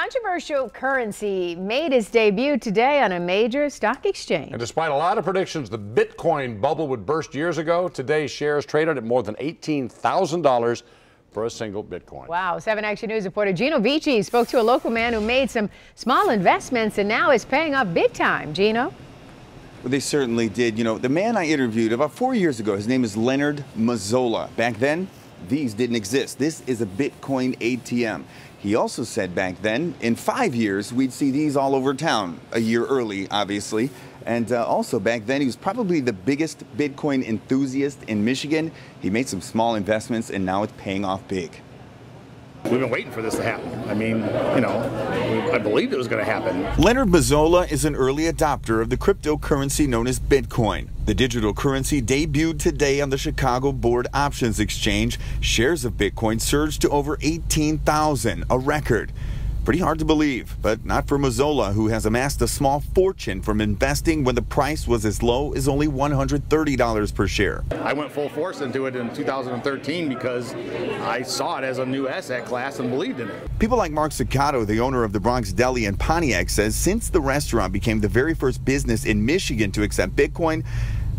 controversial currency made its debut today on a major stock exchange. And despite a lot of predictions the Bitcoin bubble would burst years ago, today's shares traded at more than $18,000 for a single Bitcoin. Wow. 7 Action News reporter Gino Vici spoke to a local man who made some small investments and now is paying off big time. Gino? Well, they certainly did. You know, the man I interviewed about 4 years ago, his name is Leonard Mazzola. Back then, these didn't exist. This is a Bitcoin ATM. He also said back then, in 5 years, we'd see these all over town, a year early, obviously. And also back then, he was probably the biggest Bitcoin enthusiast in Michigan. He made some small investments, and now it's paying off big. We've been waiting for this to happen. I mean, you know, I believed it was going to happen. Leonard Mazzola is an early adopter of the cryptocurrency known as Bitcoin. The digital currency debuted today on the Chicago Board Options Exchange. Shares of Bitcoin surged to over 18,000, a record. Pretty hard to believe, but not for Mazzola, who has amassed a small fortune from investing when the price was as low as only $130 per share. I went full force into it in 2013 because I saw it as a new asset class and believed in it. People like Mark Ciccato, the owner of the Bronx Deli in Pontiac, says since the restaurant became the very first business in Michigan to accept Bitcoin,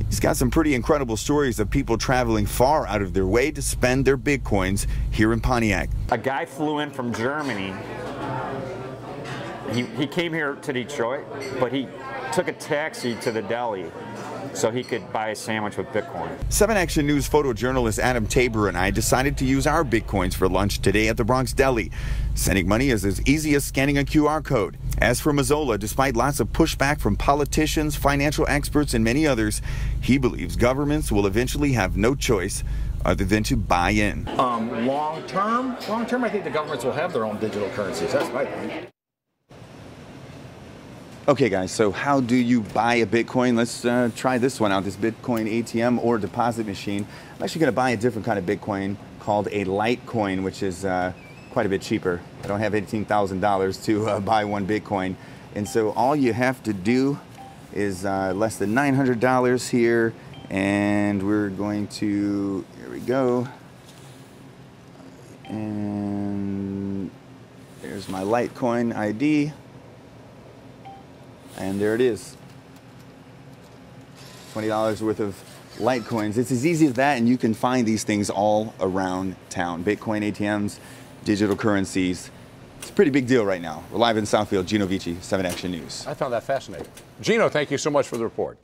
he's got some pretty incredible stories of people traveling far out of their way to spend their Bitcoins here in Pontiac. A guy flew in from Germany. He came here to Detroit, but he took a taxi to the deli so he could buy a sandwich with Bitcoin. 7 Action News photojournalist Adam Tabor and I decided to use our Bitcoins for lunch today at the Bronx Deli. Sending money is as easy as scanning a QR code. As for Mazzola, despite lots of pushback from politicians, financial experts, and many others, he believes governments will eventually have no choice other than to buy in. Long term, I think the governments will have their own digital currencies. That's what I think. Okay, guys, so how do you buy a Bitcoin? Let's try this one out, this Bitcoin ATM or deposit machine. I'm actually going to buy a different kind of Bitcoin called a Litecoin, which is quite a bit cheaper. I don't have $18,000 to buy one Bitcoin. And so all you have to do is less than $900 here. And we're going to, here we go. And there's my Litecoin ID. And there it is, $20 worth of Litecoins. It's as easy as that, and you can find these things all around town. Bitcoin ATMs, digital currencies. It's a pretty big deal right now. We're live in Southfield. Gino Vici, 7 Action News. I found that fascinating. Gino, thank you so much for the report.